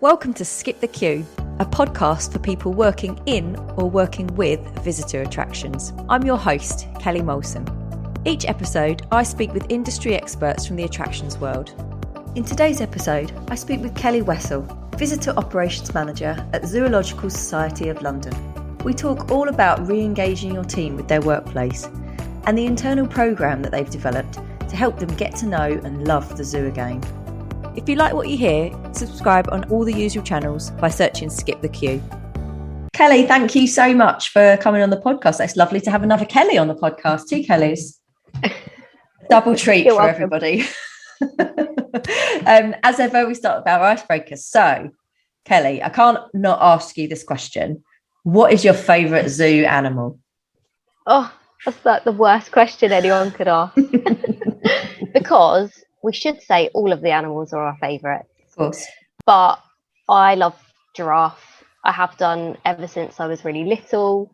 Welcome to Skip the Queue, a podcast for people working in or working with visitor attractions. I'm your host, Kelly Wessell. Each episode, I speak with industry experts from the attractions world. In today's episode, I speak with Kelly Wessell, Visitor Operations Manager at Zoological Society of London. We talk all about re-engaging your team with their workplace and the internal programme that they've developed to help them get to know and love the zoo again. If you like what you hear, subscribe on all the usual channels by searching Skip the Queue. Kelly, thank you so much for coming on the podcast. It's lovely to have another Kelly on the podcast. Two Kellys. Double treat for welcome. Everybody. As ever, we start with our icebreakers. So, Kelly, I can't not ask you this question. What is your favourite zoo animal? Oh, that's like the worst question anyone could ask. Because we should say all of the animals are our favourite. Of course. But I love giraffe. I have done ever since I was really little.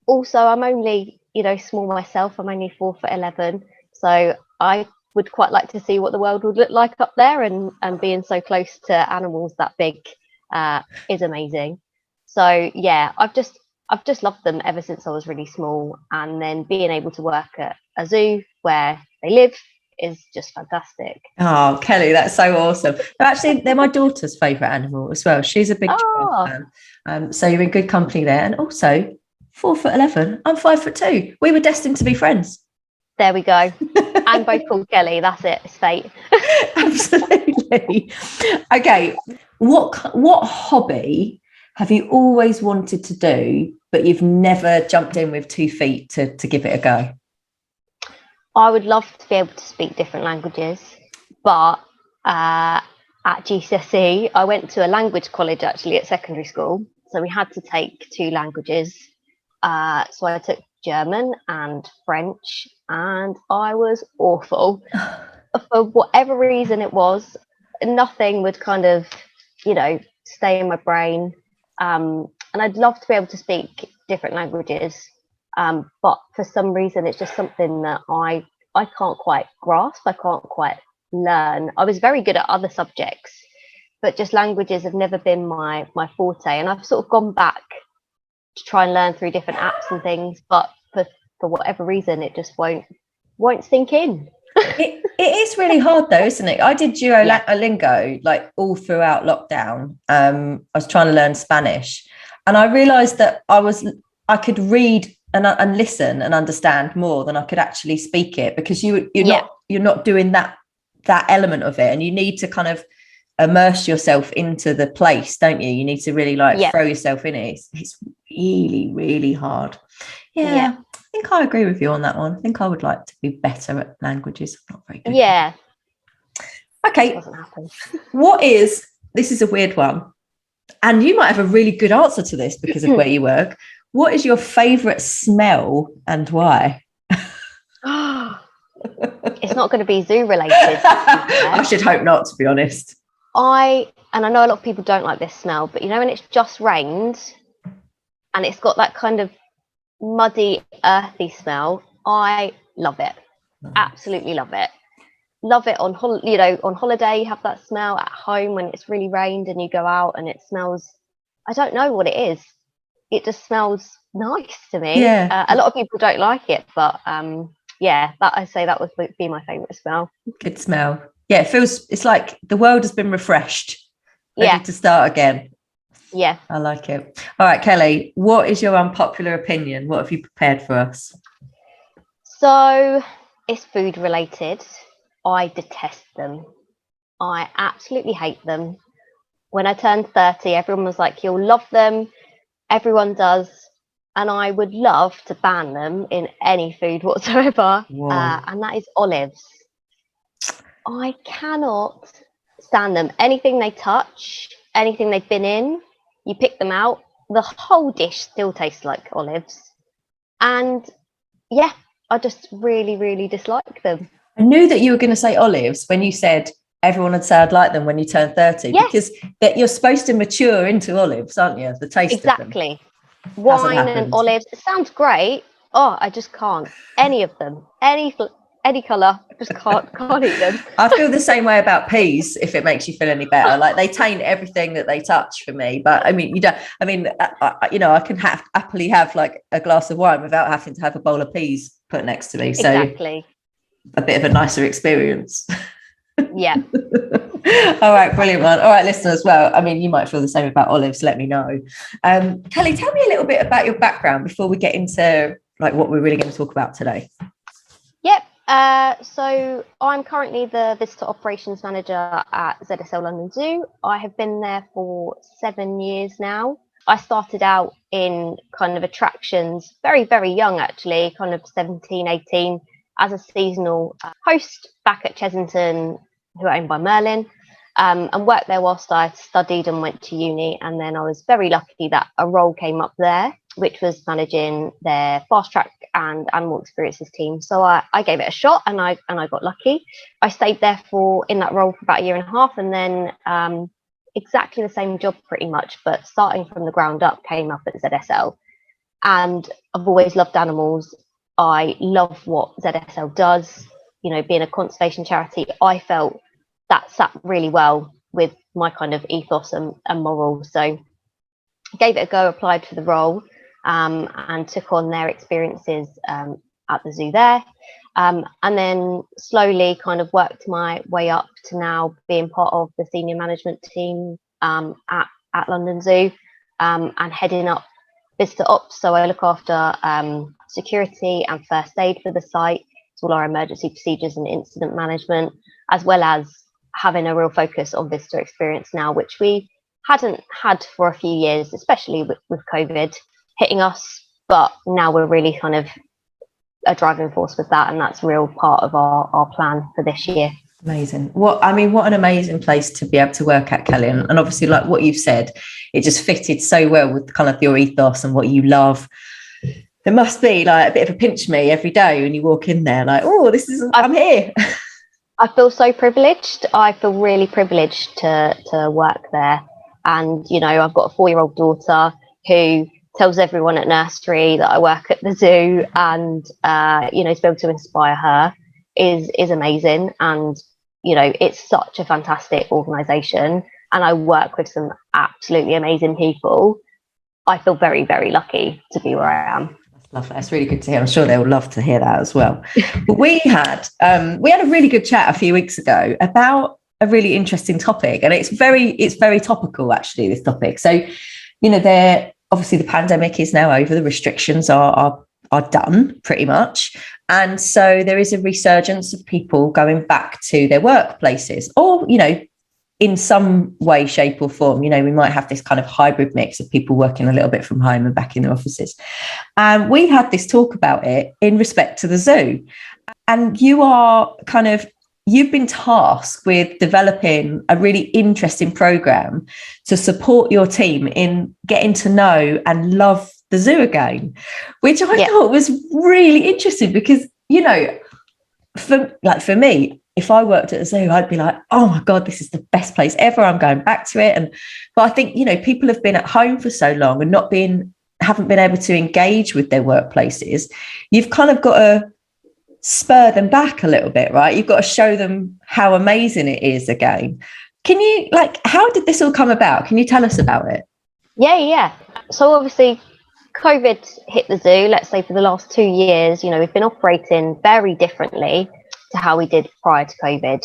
Also, I'm only, small myself. I'm only 4'11". So I would quite like to see what the world would look like up there, and being so close to animals that big is amazing. So yeah, I've just loved them ever since I was really small, and then being able to work at a zoo where they live is just fantastic. Oh, Kelly, that's so awesome. Actually, they're my daughter's favourite animal as well. She's a big giraffe fan. So you're in good company there. And also, 4'11", I'm 5'2". We were destined to be friends. There we go. And both called Kelly. That's it. It's fate. Absolutely. Okay. What hobby have you always wanted to do, but you've never jumped in with 2 feet to give it a go? I would love to be able to speak different languages, but at GCSE, I went to a language college actually at secondary school. So we had to take 2 languages. So I took German and French, and I was awful. For whatever reason it was, nothing would kind of, stay in my brain. And I'd love to be able to speak different languages. But for some reason, it's just something that I can't quite grasp. I can't quite learn. I was very good at other subjects, but just languages have never been my forte. And I've sort of gone back to try and learn through different apps and things, but for whatever reason, it just won't sink in. It is really hard though, isn't it? I did Duolingo like all throughout lockdown. I was trying to learn Spanish, and I realised that I could read and listen and understand more than I could actually speak it, because you're not doing that element of it, and you need to kind of immerse yourself into the place, don't you? You need to really throw yourself in it. It's really, really hard. Yeah, I think I agree with you on that one. I think I would like to be better at languages. I'm not very good. Yeah. Okay. Doesn't happen. This is a weird one, and you might have a really good answer to this because of where you work. What is your favourite smell and why? It's not going to be zoo related. I should hope not, to be honest. I know a lot of people don't like this smell, but when it's just rained and it's got that kind of muddy, earthy smell, I love it. Absolutely love it. Love it on holiday. You have that smell at home when it's really rained and you go out and it smells. I don't know what it is. It just smells nice to me. Yeah. A lot of people don't like it, but that would be my favourite smell. Good smell. Yeah, it's like the world has been refreshed, ready to start again. Yeah. I like it. All right, Kelly, what is your unpopular opinion? What have you prepared for us? So it's food related. I detest them. I absolutely hate them. When I turned 30, everyone was like, you'll love them. Everyone does. And I would love to ban them in any food whatsoever. And that is olives. I cannot stand them. Anything they touch, anything they've been in, you pick them out, the whole dish still tastes like olives. And yeah, I just really, really dislike them. I knew that you were going to say olives when you said everyone would say I'd like them when you turn 30, because that you're supposed to mature into olives, aren't you? The taste exactly. of them. Wine and olives. It sounds great. Oh, I just can't. Any of them. any colour. I just can't eat them. I feel the same way about peas, if it makes you feel any better. Like, they taint everything that they touch for me. But I mean, I can happily have like a glass of wine without having to have a bowl of peas put next to me. So Exactly. a bit of a nicer experience. Yeah. All right, brilliant one. All right, listeners, well, I mean, you might feel the same about olives, let me know. Kelly, tell me a little bit about your background before we get into like what we're really going to talk about today. Yep. So I'm currently the Visitor Operations Manager at ZSL London Zoo. I have been there for 7 years now. I started out in kind of attractions very, very young, actually, kind of 17, 18, as a seasonal host back at Chessington, who are owned by Merlin, and worked there whilst I studied and went to uni. And then I was very lucky that a role came up there, which was managing their fast track and animal experiences team. So I gave it a shot, and I got lucky. I stayed there in that role for about 1.5 years, and then exactly the same job pretty much, but starting from the ground up, came up at ZSL. And I've always loved animals. I love what ZSL does. You know, being a conservation charity, I felt that sat really well with my kind of ethos and morals. So gave it a go, applied for the role, and took on their experiences at the zoo there. And then slowly kind of worked my way up to now being part of the senior management team at London Zoo, and heading up visitor ops. So I look after security and first aid for the site, so all our emergency procedures and incident management, as well as having a real focus on visitor experience now, which we hadn't had for a few years, especially with COVID hitting us. But now we're really kind of a driving force with that, and that's a real part of our plan for this year. Amazing. What an amazing place to be able to work at, Kelly. And obviously, like what you've said, it just fitted so well with kind of your ethos and what you love. There must be like a bit of a pinch me every day when you walk in there, like, oh, I'm here. I feel so privileged. I feel really privileged to work there. And, you know, I've got a 4-year-old daughter who tells everyone at nursery that I work at the zoo, and, you know, to be able to inspire her is amazing. And, you know, it's such a fantastic organisation, and I work with some absolutely amazing people. I feel very, very lucky to be where I am. Lovely. That's really good to hear. I'm sure they'll love to hear that as well. But we had a really good chat a few weeks ago about a really interesting topic, and it's very topical, actually, this topic. So, you know, obviously the pandemic is now over, the restrictions are done pretty much, and so there is a resurgence of people going back to their workplaces, or, you know, in some way, shape or form. You know, we might have this kind of hybrid mix of people working a little bit from home and back in their offices. And we had this talk about it in respect to the zoo. And you've been tasked with developing a really interesting program to support your team in getting to know and love the zoo again, which I thought was really interesting, because, you know, for me, if I worked at a zoo, I'd be like, oh my God, this is the best place ever. I'm going back to it. But I think, you know, people have been at home for so long and haven't been able to engage with their workplaces. You've kind of got to spur them back a little bit, right? You've got to show them how amazing it is again. Can you, how did this all come about? Can you tell us about it? Yeah. So obviously COVID hit the zoo, let's say for the last 2 years. You know, we've been operating very differently to how we did prior to COVID.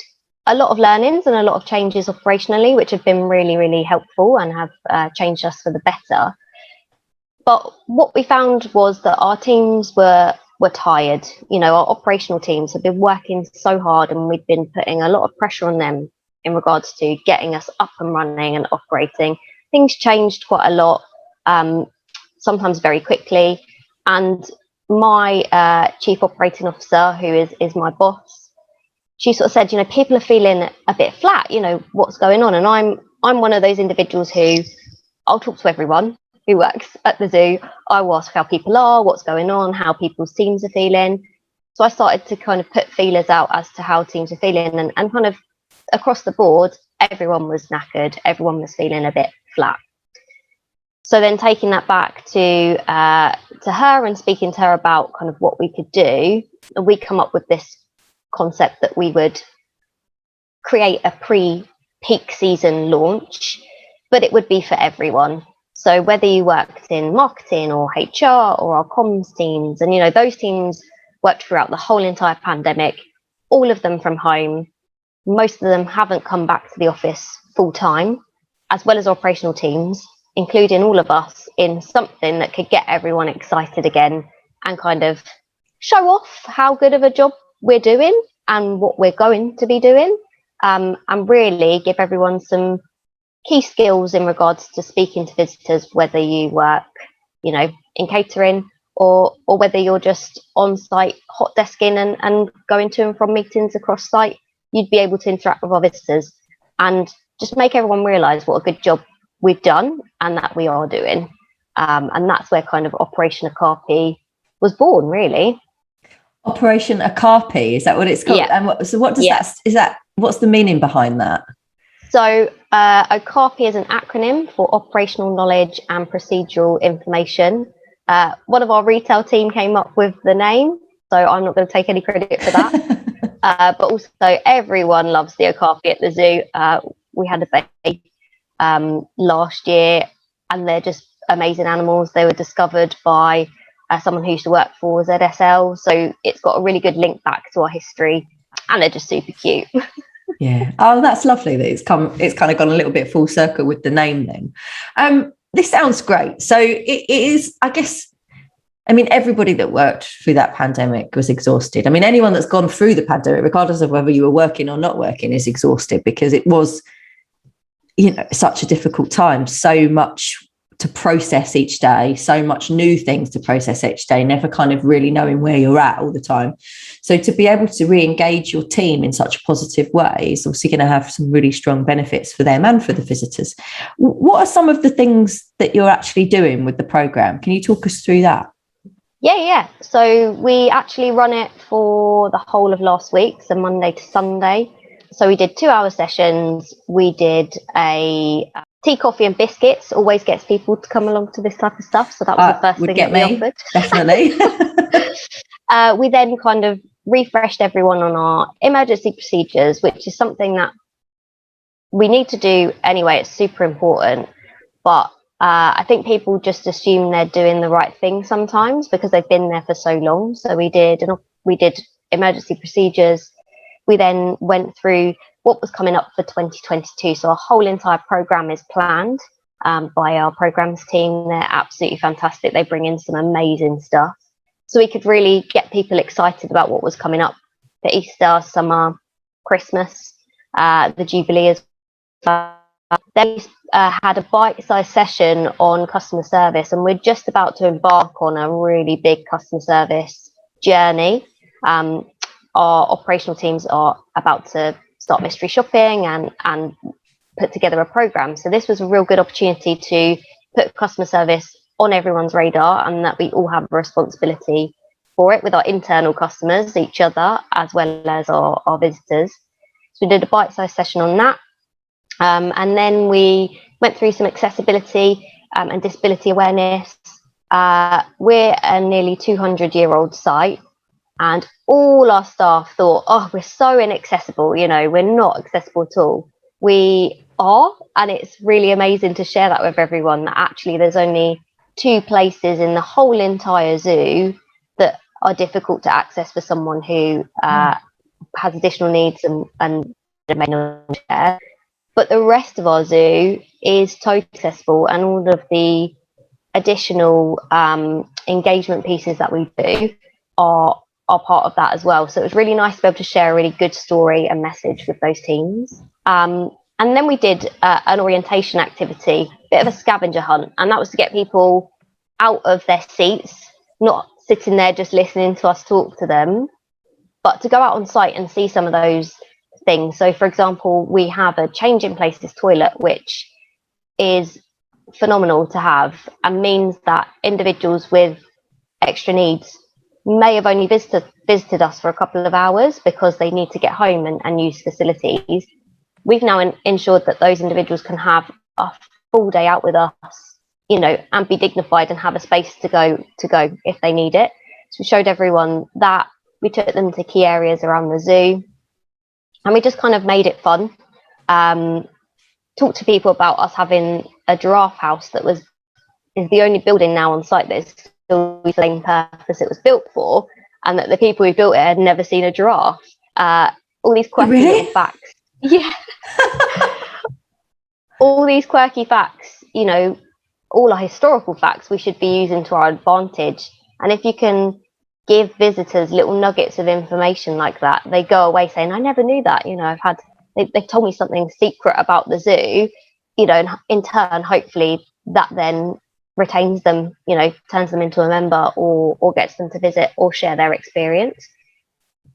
A lot of learnings and a lot of changes operationally, which have been really, really helpful and have changed us for the better. But what we found was that our teams were tired. You know, our operational teams have been working so hard, and we've been putting a lot of pressure on them in regards to getting us up and running and operating. Things changed quite a lot, sometimes very quickly. And my chief operating officer, who is my boss, she sort of said, you know, people are feeling a bit flat, you know, what's going on? And I'm one of those individuals who, I'll talk to everyone who works at the zoo. I will ask how people are, what's going on, how people's teams are feeling. So I started to kind of put feelers out as to how teams are feeling, and kind of across the board, everyone was knackered, everyone was feeling a bit flat. So then taking that back to her and speaking to her about kind of what we could do, we come up with this concept that we would create a pre-peak season launch, but it would be for everyone. So whether you worked in marketing or HR or our comms teams, and those teams worked throughout the whole entire pandemic, all of them from home. Most of them haven't come back to the office full time, as well as operational teams, including all of us, in something that could get everyone excited again and kind of show off how good of a job we're doing and what we're going to be doing, and really give everyone some key skills in regards to speaking to visitors, whether you work, in catering or whether you're just on site hot desking and going to and from meetings across site. You'd be able to interact with our visitors and just make everyone realise what a good job we've done and that we are doing. And that's where kind of Operation Okapi was born, really. Operation Okapi, is that what it's called? Yeah. And what does what's the meaning behind that? So Okapi is an acronym for Operational Knowledge and Procedural Information. One of our retail team came up with the name, so I'm not going to take any credit for that. But also everyone loves the Okapi at the zoo. We had a baby last year, and they're just amazing animals. They were discovered by someone who used to work for ZSL, so it's got a really good link back to our history, and they're just super cute. Yeah. Oh, that's lovely that it's kind of gone a little bit full circle with the name then. This sounds great. So it is, I guess, everybody that worked through that pandemic was exhausted. Anyone that's gone through the pandemic, regardless of whether you were working or not working, is exhausted because it was, such a difficult time, so much to process each day, so much new things to process each day, never kind of really knowing where you're at all the time. So to be able to re-engage your team in such a positive way is obviously going to have some really strong benefits for them and for the visitors. What are some of the things that you're actually doing with the programme? Can you talk us through that? Yeah. So we actually run it for the whole of last week, so Monday to Sunday. So we did 2-hour sessions. We did a tea, coffee and biscuits. Always gets people to come along to this type of stuff. So that was the first thing that we offered. Definitely. We then kind of refreshed everyone on our emergency procedures, which is something that we need to do anyway. It's super important. But I think people just assume they're doing the right thing sometimes because they've been there for so long. So we did emergency procedures. We then went through what was coming up for 2022. So our whole entire programme is planned by our programmes team. They're absolutely fantastic. They bring in some amazing stuff. So we could really get people excited about what was coming up for Easter, summer, Christmas, the Jubilee as well. Then we had a bite-sized session on customer service, and we're just about to embark on a really big customer service journey. Our operational teams are about to start mystery shopping and put together a program. So this was a real good opportunity to put customer service on everyone's radar, and that we all have a responsibility for it with our internal customers, each other, as well as our visitors. So we did a bite-sized session on that. And then we went through some accessibility and disability awareness. We're a nearly 200-year-old site, and all our staff thought, oh, we're so inaccessible, we're not accessible at all. We are, and it's really amazing to share that with everyone, that actually there's only 2 places in the whole entire zoo that are difficult to access for someone who has additional needs and may not share. But the rest of our zoo is totally accessible, and all of the additional engagement pieces that we do are part of that as well. So it was really nice to be able to share a really good story and message with those teams. And then we did an orientation activity, bit of a scavenger hunt, and that was to get people out of their seats, not sitting there just listening to us talk to them, but to go out on site and see some of those things. So for example, we have a change in places toilet, which is phenomenal to have, and means that individuals with extra needs may have only visited us for a couple of hours because they need to get home and use facilities. We've now ensured that those individuals can have a full day out with us, and be dignified and have a space to go if they need it. So we showed everyone that We took them to key areas around the zoo, and we just kind of made it fun. Talked to people about us having a giraffe house that is the only building now on site that is still the same purpose it was built for, and that the people who built it had never seen a giraffe. All these quirky little facts. Yeah. All these quirky facts, you know, all our historical facts we should be using to our advantage. And if you can give visitors little nuggets of information like that, they go away saying, I never knew that. You know, they told me something secret about the zoo, you know, and in turn, hopefully that then retains them, you know, turns them into a member or gets them to visit or share their experience.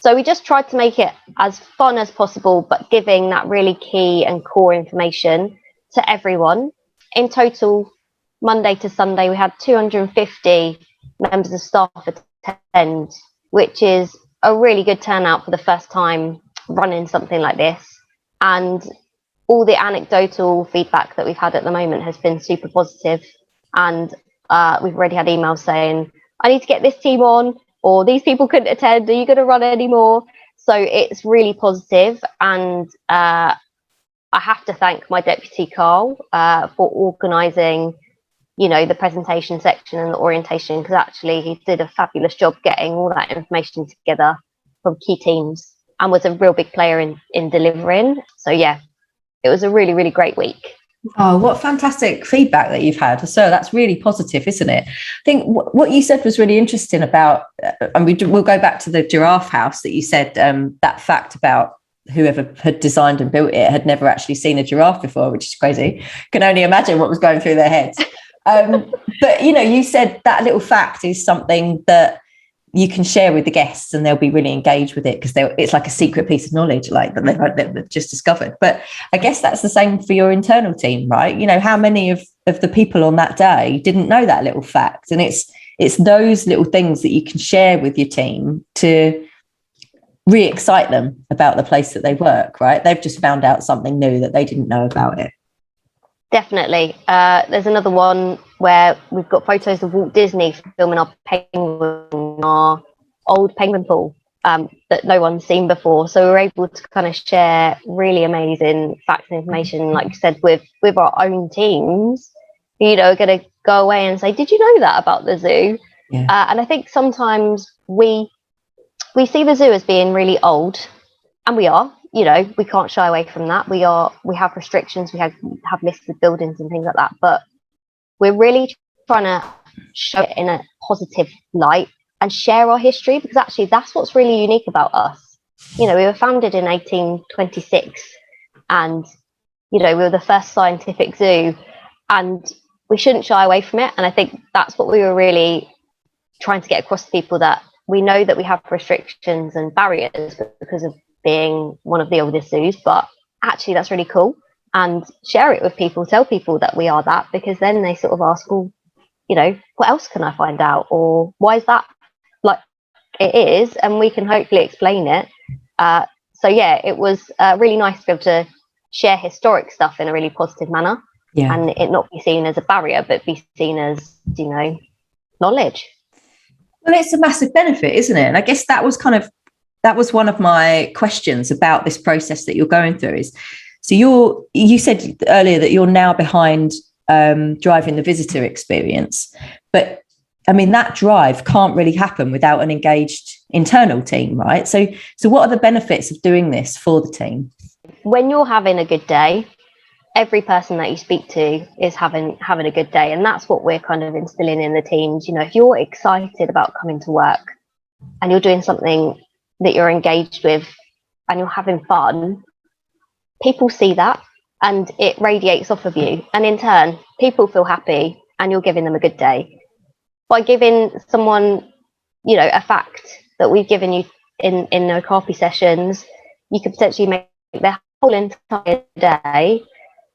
So we just tried to make it as fun as possible, but giving that really key and core information to everyone. In total, Monday to Sunday, we had 250 members of staff attend, which is a really good turnout for the first time running something like this. And all the anecdotal feedback that we've had at the moment has been super positive. And we've already had emails saying, I need to get this team on, or these people couldn't attend, are you going to run anymore? So it's really positive. And I have to thank my deputy Carl for organising, you know, the presentation section and the orientation, because actually he did a fabulous job getting all that information together from key teams and was a real big player in delivering. So yeah, it was a really, really great week. Oh, what fantastic feedback that you've had. So that's really positive, isn't it? I think what you said was really interesting about, and we'll go back to the Giraffe House that you said, that fact about whoever had designed and built it had never actually seen a giraffe before, which is crazy. Can only imagine what was going through their heads. But, you know, you said that little fact is something that you can share with the guests and they'll be really engaged with it because it's like a secret piece of knowledge like that they've just discovered. But I guess that's the same for your internal team, right? You know, how many of the people on that day didn't know that little fact? And it's those little things that you can share with your team to re-excite them about the place that they work, right? They've just found out something new that they didn't know about it. Definitely. There's another one where we've got photos of Walt Disney filming our penguin, our old penguin pool that no one's seen before. So we were able to kind of share really amazing facts and information, like you said, with our own teams, you know, are going to go away and say, did you know that about the zoo? Yeah. And I think sometimes we see the zoo as being really old, and we are. You know, we can't shy away from that. We have restrictions, we have listed buildings and things like that, but we're really trying to show it in a positive light and share our history, because actually that's what's really unique about us. You know, we were founded in 1826 and, you know, we were the first scientific zoo, and we shouldn't shy away from it. And I think that's what we were really trying to get across to people, that we know that we have restrictions and barriers because of being one of the oldest zoos, but actually that's really cool, and share it with people, tell people that we are that, because then they sort of ask, well, you know, what else can I find out, or why is that like it is, and we can hopefully explain it. So yeah, it was really nice to be able to share historic stuff in a really positive manner, and it not be seen as a barrier, but be seen as, you know, knowledge. Well, it's a massive benefit, isn't it? And I guess that was one of my questions about this process that you're going through is, so you said earlier that you're now behind driving the visitor experience, but I mean, that drive can't really happen without an engaged internal team, right? So what are the benefits of doing this for the team? When you're having a good day, every person that you speak to is having a good day, and that's what we're kind of instilling in the teams. You know, if you're excited about coming to work and you're doing something that you're engaged with and you're having fun, people see that and it radiates off of you, and in turn people feel happy and you're giving them a good day. By giving someone, you know, a fact that we've given you in the coffee sessions, you could potentially make their whole entire day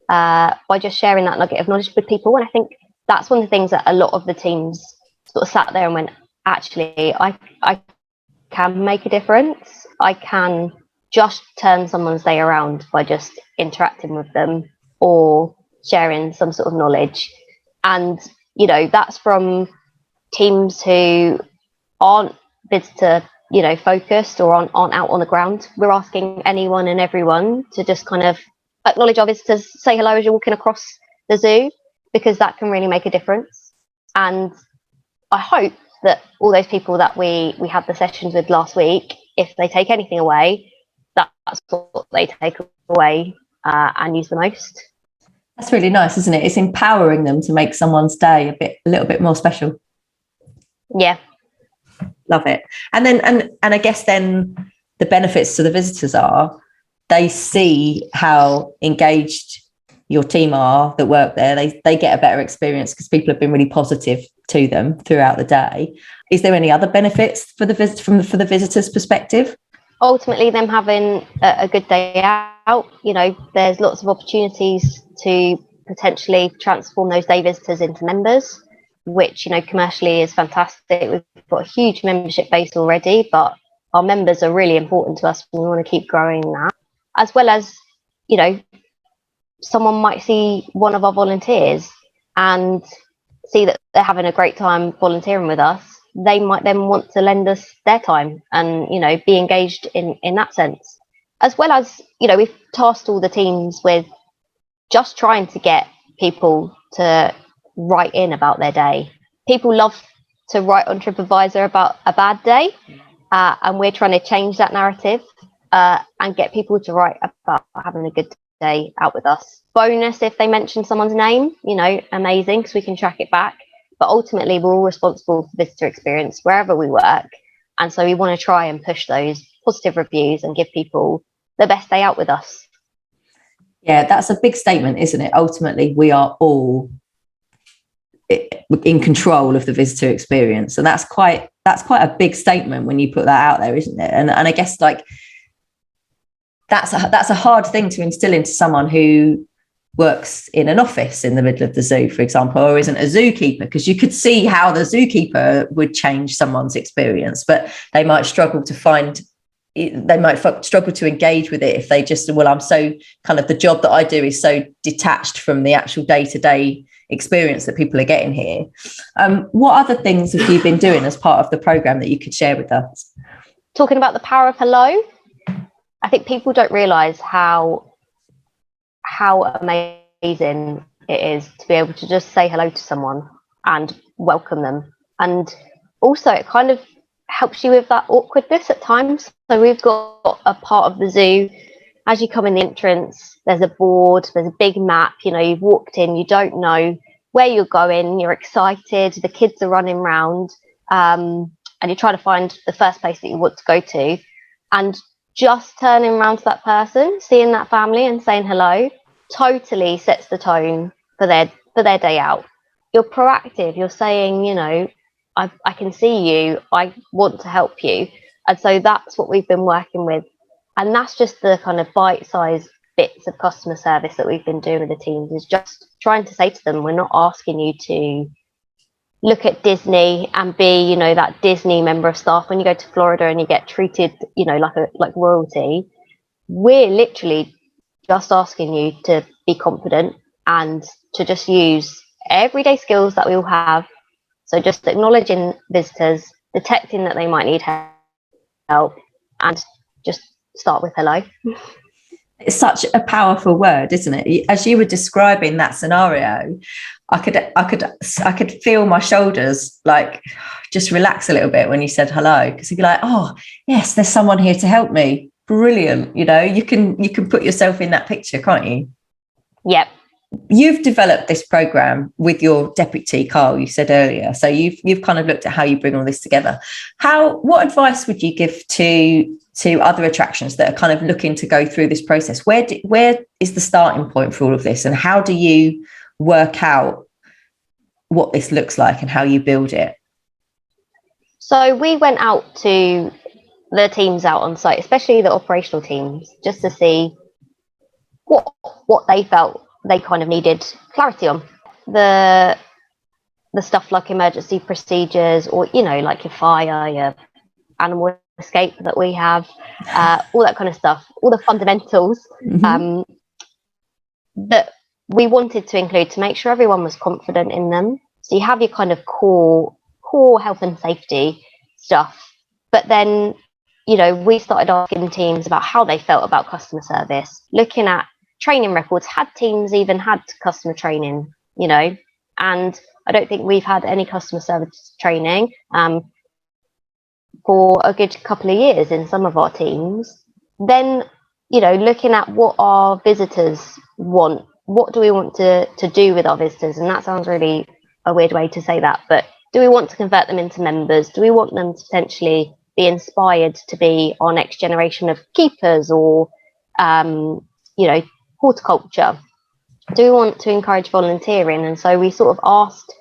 by just sharing that nugget of knowledge with people. And I think that's one of the things that a lot of the teams sort of sat there and went, actually, I can make a difference. I can just turn someone's day around by just interacting with them or sharing some sort of knowledge. And, you know, that's from teams who aren't visitor focused or on out on the ground. We're asking anyone and everyone to just kind of acknowledge our visitors, say hello as you're walking across the zoo, because that can really make a difference. And I hope that all those people that we had the sessions with last week, if they take anything away, that's what they take away and use the most. That's really nice, isn't it? It's empowering them to make someone's day a little bit more special. Yeah. Love it. And then and I guess then the benefits to the visitors are they see how engaged your team are that work there. They get a better experience because people have been really positive to them throughout the day. Is there any other benefits for the for the visitors' perspective? Ultimately, them having a good day out, there's lots of opportunities to potentially transform those day visitors into members, which, commercially is fantastic. We've got a huge membership base already, but our members are really important to us. We want to keep growing that. As well as, someone might see one of our volunteers and see that they're having a great time volunteering with us. They might then want to lend us their time and, be engaged in that sense. As well as, we've tasked all the teams with just trying to get people to write in about their day. People love to write on TripAdvisor about a bad day, and we're trying to change that narrative and get people to write about having a good day out with us. Bonus if they mention someone's name, amazing, because we can track it back. But ultimately, we're all responsible for visitor experience wherever we work. And so we want to try and push those positive reviews and give people the best day out with us. Yeah, that's a big statement, isn't it? Ultimately, we are all in control of the visitor experience. And that's quite a big statement when you put that out there, isn't it? And I guess that's a hard thing to instill into someone who works in an office in the middle of the zoo, for example, or isn't a zookeeper, because you could see how the zookeeper would change someone's experience, but they might struggle to engage with it if they just, I'm so kind of, the job that I do is so detached from the actual day-to-day experience that people are getting here. What other things have you been doing as part of the program that you could share with us? Talking about the power of hello, I think people don't realise how amazing it is to be able to just say hello to someone and welcome them. And also it kind of helps you with that awkwardness at times. So we've got a part of the zoo, as you come in the entrance, there's a board, there's a big map, you've walked in, you don't know where you're going, you're excited, the kids are running around, and you're trying to find the first place that you want to go to. And just turning around to that person, seeing that family and saying hello, totally sets the tone for their day out. You're proactive, you're saying, I can see you, I want to help you. And so that's what we've been working with. And that's just the kind of bite-sized bits of customer service that we've been doing with the teams, is just trying to say to them, we're not asking you to look at Disney and be, that Disney member of staff when you go to Florida and you get treated, like royalty. We're literally just asking you to be confident and to just use everyday skills that we all have. So just acknowledging visitors, detecting that they might need help, and just start with hello. It's such a powerful word, isn't it? As you were describing that scenario, I could feel my shoulders just relax a little bit when you said hello, because you'd be like, oh yes, there's someone here to help me. Brilliant. You can put yourself in that picture, can't you? Yep. You've developed this program with your deputy, Carl, you said earlier. So you've kind of looked at how you bring all this together. What advice would you give to other attractions that are kind of looking to go through this process? Where is the starting point for all of this, and how do you work out what this looks like and how you build it? So we went out to the teams out on site, especially the operational teams, just to see what they felt they kind of needed clarity on. The stuff like emergency procedures, or like your fire, your animal escape that we have, all that kind of stuff, all the fundamentals that we wanted to include to make sure everyone was confident in them. So you have your kind of core health and safety stuff, but then we started asking teams about how they felt about customer service, looking at training records. Had teams even had customer training, and I don't think we've had any customer service training for a good couple of years in some of our teams. Then, looking at what our visitors want. What do we want to do with our visitors? And that sounds really a weird way to say that, but do we want to convert them into members? Do we want them to potentially be inspired to be our next generation of keepers or, horticulture? Do we want to encourage volunteering? And so we sort of asked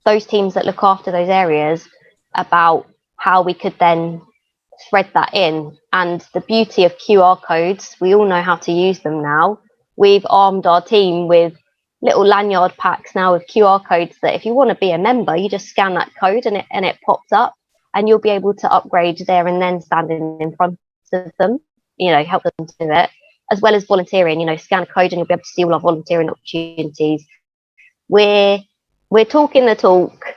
those teams that look after those areas about how we could then thread that in. And the beauty of QR codes, we all know how to use them now. We've armed our team with little lanyard packs now with QR codes that if you want to be a member, you just scan that code and it pops up, and you'll be able to upgrade there and then, standing in front of them, help them do it, as well as volunteering. Scan a code and you'll be able to see all our volunteering opportunities. We're talking the talk,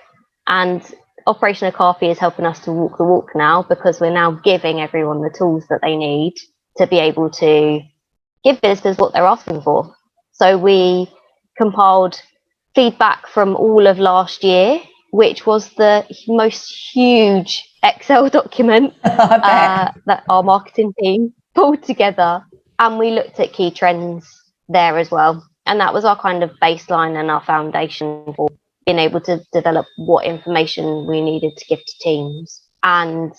and Operational Coffee is helping us to walk the walk now, because we're now giving everyone the tools that they need to be able to give visitors what they're asking for. So we compiled feedback from all of last year, which was the most huge Excel document that our marketing team pulled together. And we looked at key trends there as well. And that was our kind of baseline and our foundation for being able to develop what information we needed to give to teams. And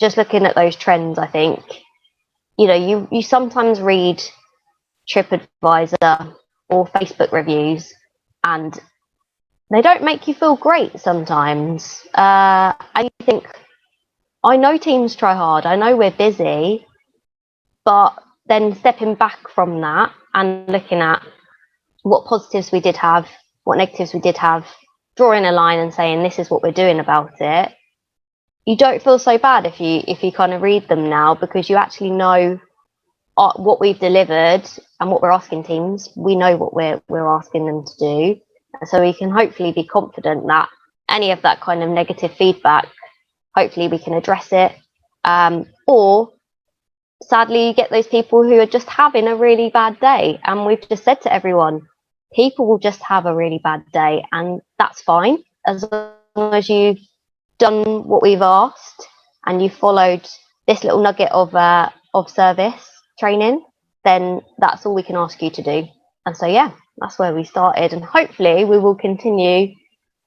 just looking at those trends, I think, you sometimes read TripAdvisor or Facebook reviews, and they don't make you feel great sometimes. And you think, I know teams try hard, I know we're busy, but then stepping back from that and looking at what positives we did have, what negatives we did have, drawing a line and saying this is what we're doing about it, you don't feel so bad if you kind of read them now, because you actually know what we've delivered and what we're asking teams. We know what we're asking them to do, so we can hopefully be confident that any of that kind of negative feedback, hopefully we can address it, or sadly you get those people who are just having a really bad day, and we've just said to everyone, people will just have a really bad day, and that's fine, as long as you've done what we've asked and you followed this little nugget of service training, then that's all we can ask you to do. And so that's where we started, and hopefully we will continue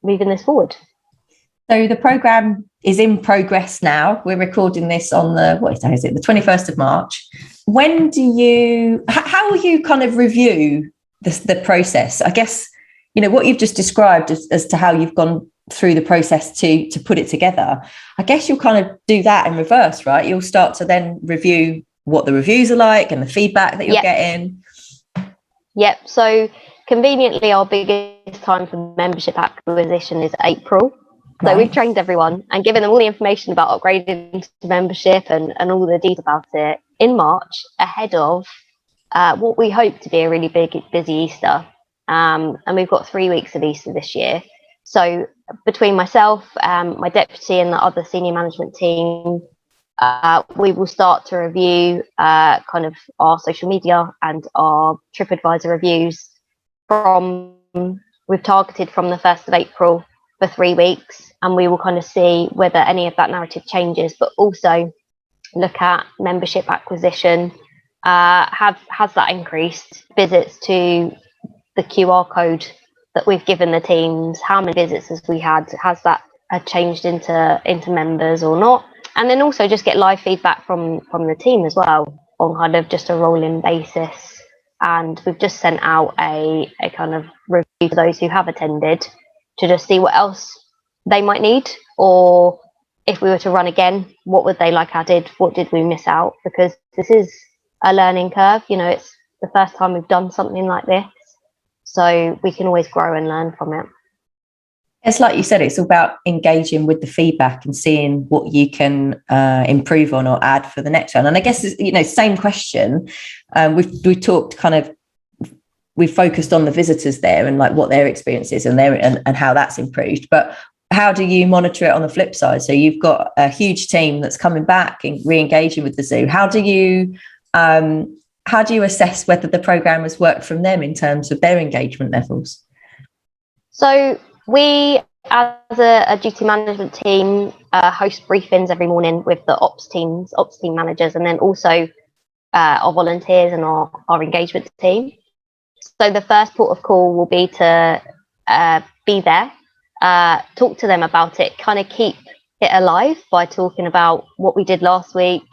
moving this forward. So the programme is in progress now. We're recording this on the 21st of March. How will you kind of review the process? I guess, what you've just described as to how you've gone through the process to put it together, I guess you'll kind of do that in reverse, right? You'll start to then review what the reviews are like and the feedback that you're getting. Yep. So conveniently, our biggest time for membership acquisition is April. So we've trained everyone and given them all the information about upgrading to membership and all the details about it in March, ahead of what we hope to be a really busy Easter. And we've got 3 weeks of Easter this year. So between myself, my deputy and the other senior management team, we will start to review kind of our social media and our TripAdvisor reviews we've targeted from the 1st of April for 3 weeks, and we will kind of see whether any of that narrative changes, but also look at membership acquisition. Has that increased? Visits to the QR code that we've given the teams, how many visits has we had? Has that changed into members or not? And then also just get live feedback from the team as well on kind of just a rolling basis. And we've just sent out a kind of review to those who have attended to just see what else they might need, or if we were to run again, what would they like added? What did we miss out? Because this is a learning curve. It's the first time we've done something like this, so we can always grow and learn from it. It's like you said, it's all about engaging with the feedback and seeing what you can improve on or add for the next one. And I guess, same question. We've talked kind of, we've focused on the visitors there and like what their experience is and how that's improved. But how do you monitor it on the flip side? So you've got a huge team that's coming back and re-engaging with the zoo. How do you assess whether the program has worked from them in terms of their engagement levels? So we, as a duty management team, host briefings every morning with the ops team managers, and then also our volunteers and our engagement team. So the first port of call will be to be there, talk to them about it, kind of keep it alive by talking about what we did last week,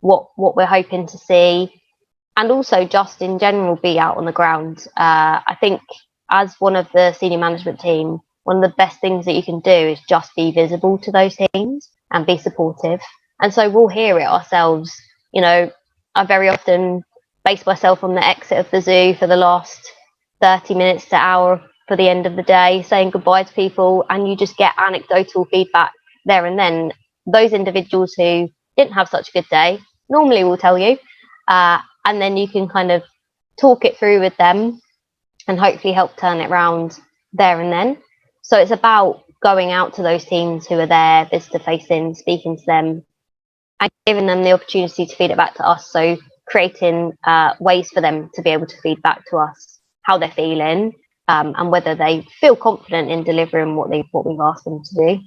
what we're hoping to see, and also just in general be out on the ground. I think as one of the senior management team, one of the best things that you can do is just be visible to those teams and be supportive. And so we'll hear it ourselves. You know, I very often base myself on the exit of the zoo for the last 30 minutes to hour for the end of the day, saying goodbye to people, and you just get anecdotal feedback there and then. Those individuals who didn't have such a good day normally will tell you, and then you can kind of talk it through with them and hopefully help turn it around there and then. So it's about going out to those teams who are there, visitor facing, speaking to them, and giving them the opportunity to feed it back to us. So creating ways for them to be able to feed back to us how they're feeling, and whether they feel confident in delivering what we've asked them to do.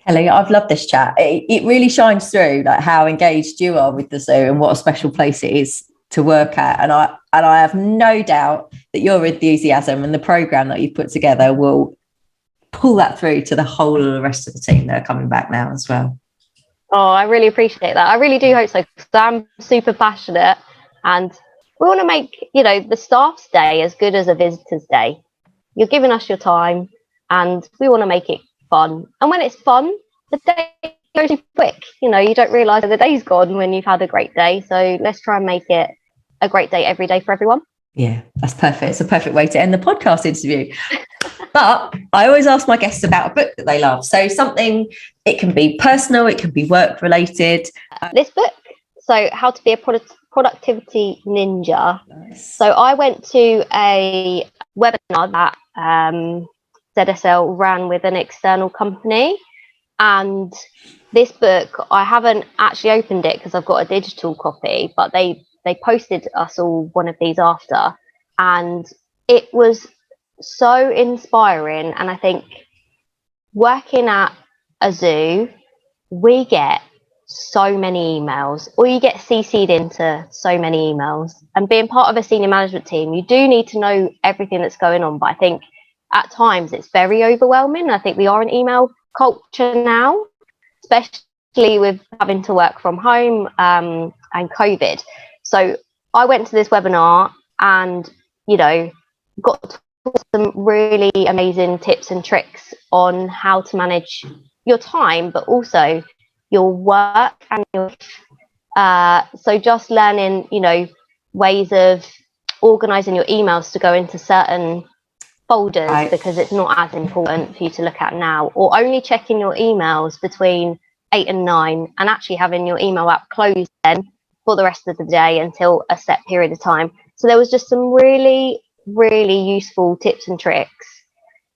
Kelly, I've loved this chat. It really shines through like how engaged you are with the zoo and what a special place it is to work at. And I have no doubt that your enthusiasm and the programme that you've put together will pull that through to the whole of the rest of the team that are coming back now as well. Oh, I really appreciate that. I really do hope so, because I'm super passionate, and we want to make, the staff's day as good as a visitor's day. You're giving us your time, and we want to make it fun. And when it's fun, the day goes too quick. You don't realise that the day's gone when you've had a great day. So let's try and make it a great day every day for everyone. Yeah, that's perfect. It's a perfect way to end the podcast interview. But I always ask my guests about a book that they love. So something, it can be personal, it can be work related. This book, so How to Be a Productivity Ninja. Nice. So I went to a webinar that ZSL ran with an external company. And this book, I haven't actually opened it because I've got a digital copy, but they posted us all one of these after. And it was so inspiring. And I think working at a zoo, we get so many emails, or you get CC'd into so many emails. And being part of a senior management team, you do need to know everything that's going on. But I think at times it's very overwhelming. I think we are an email culture now, especially with having to work from home and COVID. So I went to this webinar and, got some really amazing tips and tricks on how to manage your time, but also your work and your so just learning, ways of organizing your emails to go into certain folders, right, because it's not as important for you to look at now, or only checking your emails between 8 and 9 and actually having your email app closed then for the rest of the day until a set period of time. So there was just some really, really useful tips and tricks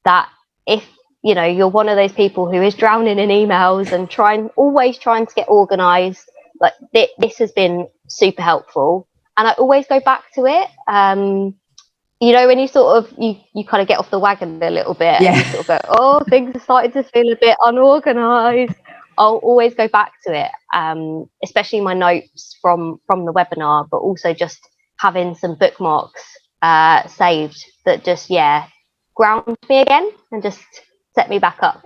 that if you're one of those people who is drowning in emails and always trying to get organized, like this has been super helpful. And I always go back to it. When you sort of you kind of get off the wagon a little bit, yeah, and you sort of go, oh, things are starting to feel a bit unorganized. I'll always go back to it, especially my notes from the webinar, but also just having some bookmarks saved that just ground me again and just set me back up.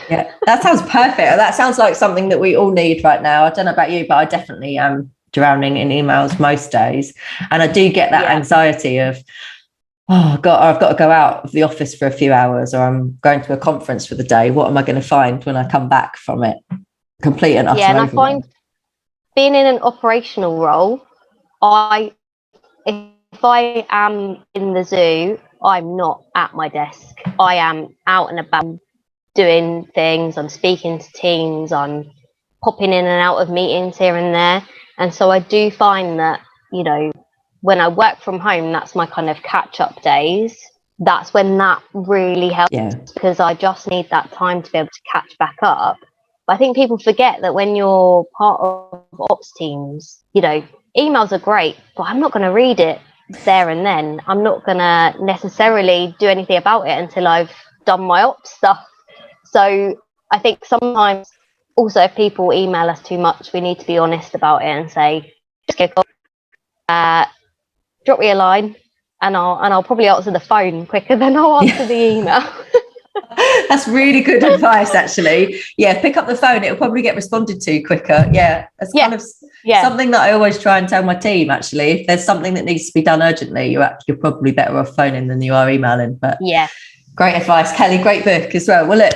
Yeah, that sounds perfect. That sounds like something that we all need right now. I don't know about you, but I definitely am drowning in emails most days, and I do get that anxiety of, oh God, I've got to go out of the office for a few hours, or I'm going to a conference for the day. What am I going to find when I come back from it? Complete and utter overwhelm. I find being in an operational role, if I am in the zoo, I'm not at my desk. I am out and about doing things. I'm speaking to teams. I'm popping in and out of meetings here and there. And so I do find that, when I work from home, that's my kind of catch-up days. that's when that really helps, Yeah. because I just need that time to be able to catch back up. But I think people forget that when you're part of ops teams, you know, emails are great, but I'm not going to read it there and then. I'm not going to necessarily do anything about it until I've done my ops stuff. So I think sometimes also if people email us too much, we need to be honest about it and say, just go, drop me a line and I'll probably answer the phone quicker than I'll answer the email. That's really good advice, actually. Yeah, pick up the phone. It'll probably get responded to quicker. Yeah, that's kind of something that I always try and tell my team, actually. If there's something that needs to be done urgently, you're probably better off phoning than you are emailing. But yeah. Great advice, Kelly. Great book as well. Well, look,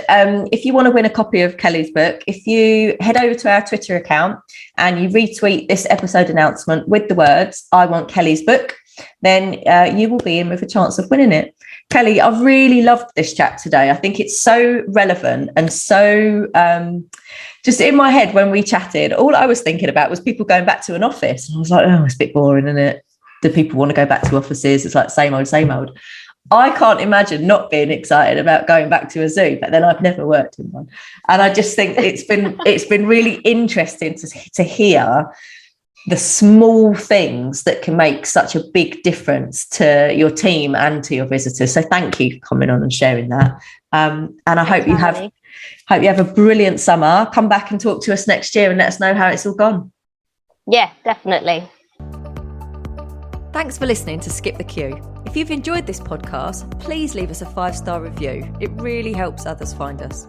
if you want to win a copy of Kelly's book, if you head over to our Twitter account and you retweet this episode announcement with the words, "I want Kelly's book," then you will be in with a chance of winning it. Kelly, I've really loved this chat today. I think it's so relevant and so just in my head when we chatted, all I was thinking about was people going back to an office. And I was like, oh, it's a bit boring, isn't it? Do people want to go back to offices? It's like same old, same old. I can't imagine not being excited about going back to a zoo, but then I've never worked in one. And I just think it's been really interesting to hear the small things that can make such a big difference to your team and to your visitors. So thank you for coming on and sharing that. And I hope you have a brilliant summer. Come back and talk to us next year and let us know how it's all gone. Yeah, definitely. Thanks for listening to Skip the Queue. If you've enjoyed this podcast, please leave us a 5-star review. It really helps others find us.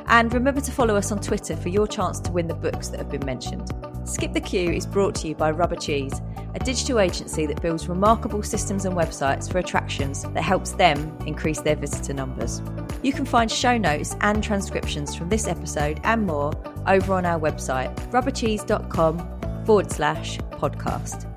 And remember to follow us on Twitter for your chance to win the books that have been mentioned. Skip the Queue is brought to you by Rubber Cheese, a digital agency that builds remarkable systems and websites for attractions that helps them increase their visitor numbers. You can find show notes and transcriptions from this episode and more over on our website, rubbercheese.com/podcast.